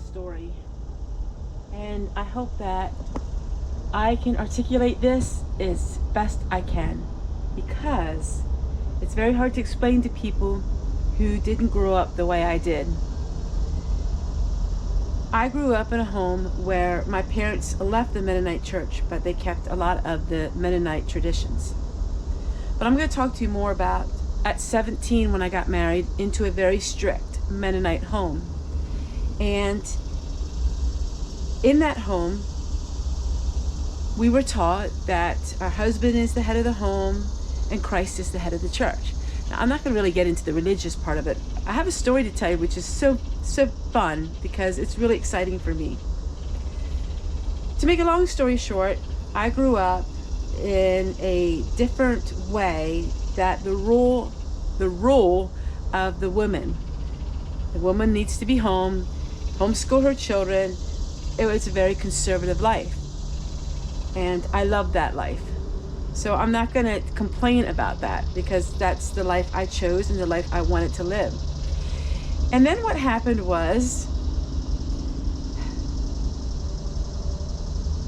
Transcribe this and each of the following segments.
story, and I hope that I can articulate this as best I can, because it's very hard to explain to people who didn't grow up the way I did. I grew up in a home where my parents left the Mennonite church, but they kept a lot of the Mennonite traditions. But I'm going to talk to you more about at 17 when I got married into a very strict Mennonite home. And in that home, we were taught that our husband is the head of the home and Christ is the head of the church. Now, I'm not going to really get into the religious part of it. I have a story to tell you which is so fun because it's really exciting for me. To make a long story short, I grew up in a different way that the rule of the woman. The woman needs to be home, homeschool her children. It was a very conservative life. And I love that life. So I'm not going to complain about that because that's the life I chose and the life I wanted to live. And then what happened was,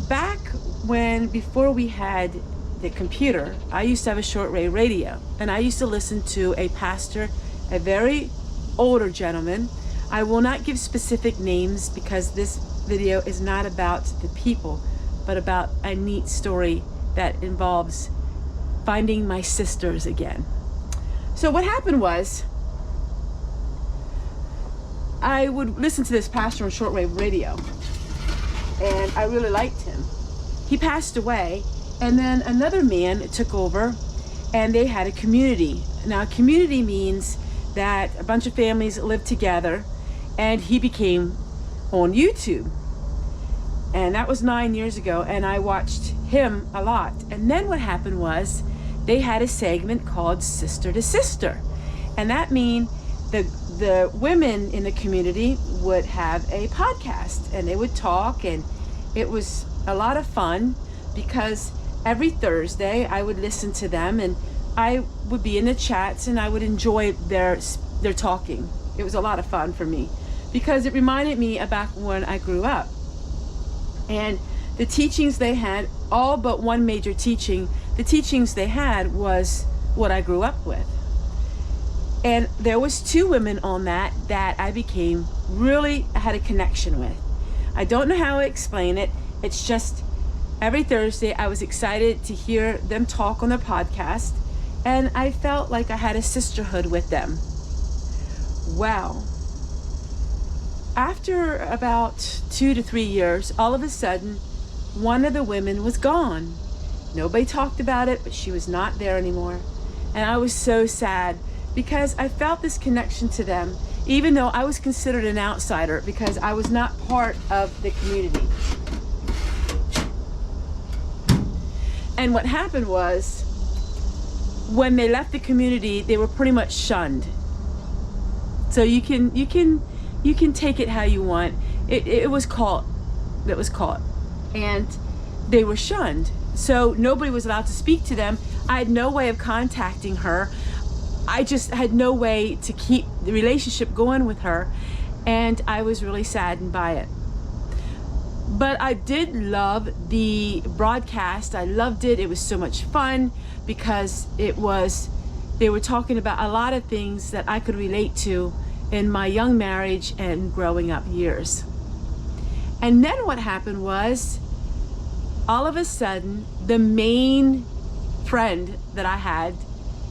back when, before we had the computer, I used to have a shortwave radio, and I used to listen to a pastor, a very older gentleman. I will not give specific names because this video is not about the people, but about a neat story that involves finding my sisters again. So what happened was, I would listen to this pastor on shortwave radio, and I really liked him. He passed away, and then another man took over, and they had a community. Now, community means that a bunch of families lived together, and he became on YouTube. And that was 9 years ago, and I watched him a lot. And then what happened was, they had a segment called Sister to Sister. And that means the women in the community would have a podcast, and they would talk, and it was a lot of fun because every Thursday I would listen to them, and I would be in the chats, and I would enjoy their talking. It was a lot of fun for me because it reminded me of back when I grew up. And the teachings they had, all but one major teaching, the teachings they had was what I grew up with. And there was two women on that I became really had a connection with. I don't know how to explain it. It's just every Thursday I was excited to hear them talk on their podcast, and I felt like I had a sisterhood with them. Well, after about 2 to 3 years, all of a sudden, one of the women was gone. Nobody talked about it, but she was not there anymore. And I was so sad because I felt this connection to them, even though I was considered an outsider because I was not part of the community. And what happened was, when they left the community, they were pretty much shunned. So you can take it how you want. It was caught. And they were shunned. So nobody was allowed to speak to them. I had no way of contacting her. I just had no way to keep the relationship going with her. And I was really saddened by it. But I did love the broadcast. I loved it. It was so much fun because they were talking about a lot of things that I could relate to in my young marriage and growing up years. And then what happened was, all of a sudden, the main friend that I had,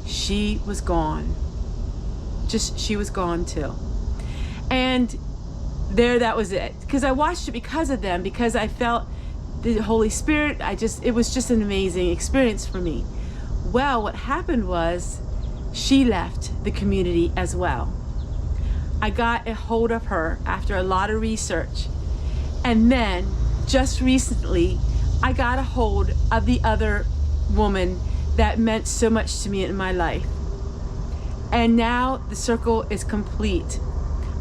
she was gone. She was gone too. And that was it. Because I watched it because of them, because I felt the Holy Spirit. It was just an amazing experience for me. Well, what happened was, she left the community as well. I got a hold of her after a lot of research. And then, just recently, I got a hold of the other woman that meant so much to me in my life. And now the circle is complete.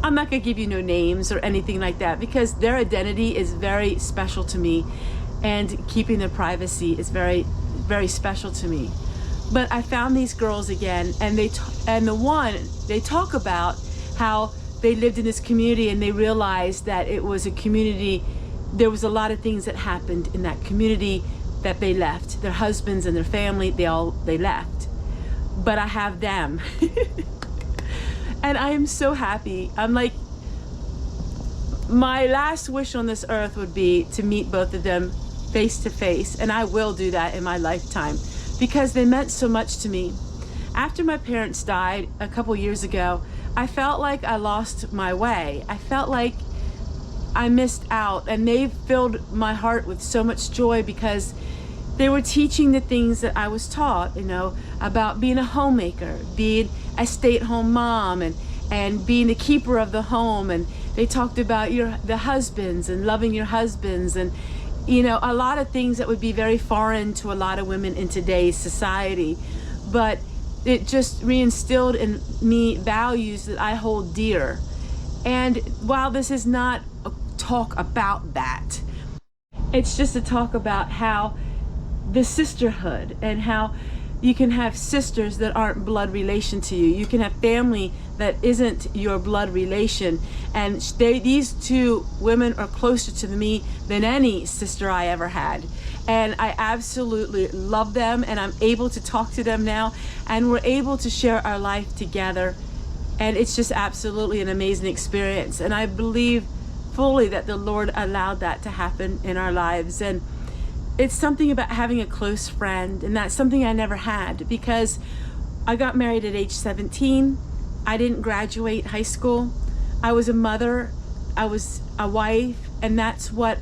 I'm not going to give you no names or anything like that because their identity is very special to me, and keeping their privacy is very, very special to me. But I found these girls again, and they talk about how they lived in this community and they realized that it was a community, there was a lot of things that happened in that community that they left. Their husbands and their family, they left. But I have them. And I am so happy. I'm like, my last wish on this earth would be to meet both of them face to face, and I will do that in my lifetime because they meant so much to me. After my parents died a couple years ago, I felt like I lost my way. I felt like I missed out, and they filled my heart with so much joy because they were teaching the things that I was taught, you know, about being a homemaker, being a stay-at-home mom, and being the keeper of the home. And they talked about the husbands and loving your husbands, and you know, a lot of things that would be very foreign to a lot of women in today's society. But it just reinstilled in me values that I hold dear. And while this is not a talk about that, it's just a talk about how the sisterhood and how you can have sisters that aren't blood relation to you. You can have family that isn't your blood relation. And these two women are closer to me than any sister I ever had. And I absolutely love them, and I'm able to talk to them now, and we're able to share our life together. And it's just absolutely an amazing experience. And I believe fully that the Lord allowed that to happen in our lives. And it's something about having a close friend, and that's something I never had because I got married at age 17. I didn't graduate high school. I was a mother, I was a wife, and that's what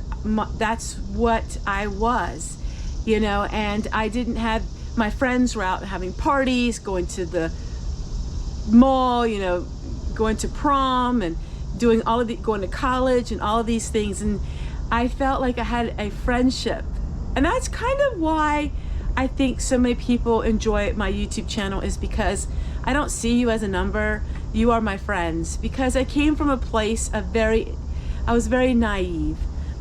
I was, you know. And I didn't have, my friends were out having parties, going to the mall, you know, going to prom and doing all of the, going to college and all of these things. And I felt like I had a friendship. And that's kind of why I think so many people enjoy my YouTube channel, is because I don't see you as a number. You are my friends. Because I came from a place of I was very naive.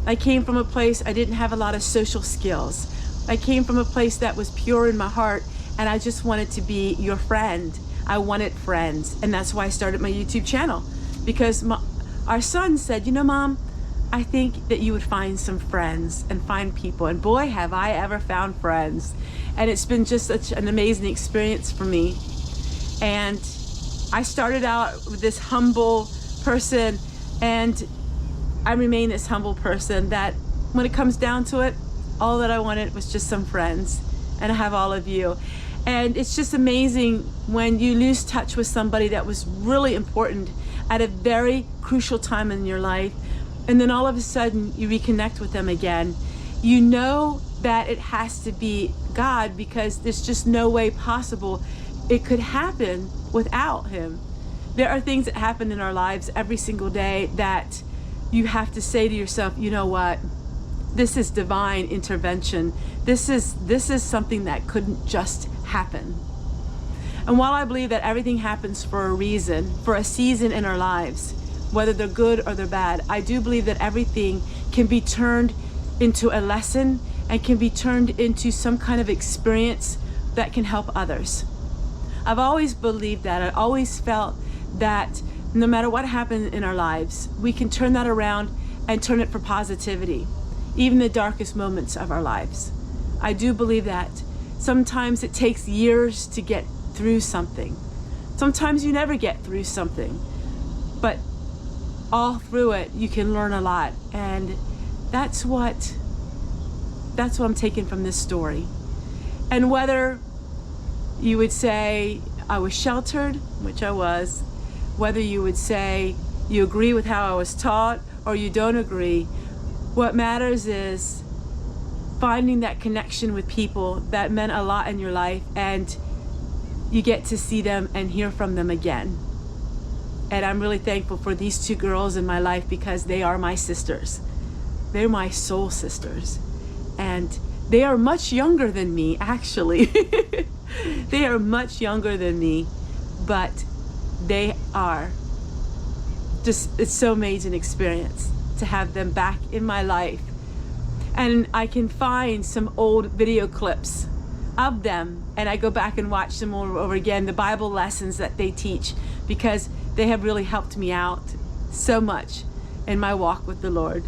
I came from a place I didn't have a lot of social skills. I came from a place that was pure in my heart, and I just wanted to be your friend. I wanted friends, and that's why I started my YouTube channel. Because our son said, you know, Mom, I think that you would find some friends and find people. And boy, have I ever found friends. And it's been just such an amazing experience for me. And I started out with this humble person, and I remain this humble person that when it comes down to it, all that I wanted was just some friends. And I have all of you. And it's just amazing when you lose touch with somebody that was really important at a very crucial time in your life, and then all of a sudden you reconnect with them again. You know that it has to be God, because there's just no way possible it could happen without Him. There are things that happen in our lives every single day that you have to say to yourself, you know what? This is divine intervention. This is something that couldn't just happen. And while I believe that everything happens for a reason, for a season in our lives, whether they're good or they're bad, I do believe that everything can be turned into a lesson and can be turned into some kind of experience that can help others. I've always believed that. I always felt that no matter what happened in our lives, we can turn that around and turn it for positivity, even the darkest moments of our lives. I do believe that. Sometimes it takes years to get through something. Sometimes you never get through something, but all through it you can learn a lot. And that's what I'm taking from this story. And whether you would say I was sheltered, which I was, whether you would say you agree with how I was taught or you don't agree, what matters is finding that connection with people that meant a lot in your life, and you get to see them and hear from them again. And I'm really thankful for these two girls in my life, because they are my sisters. They're my soul sisters. And they are much younger than me, actually. They are much younger than me, but they are just, it's so amazing experience to have them back in my life. And I can find some old video clips of them, and I go back and watch them over again, the Bible lessons that they teach, because They have really helped me out so much in my walk with the Lord.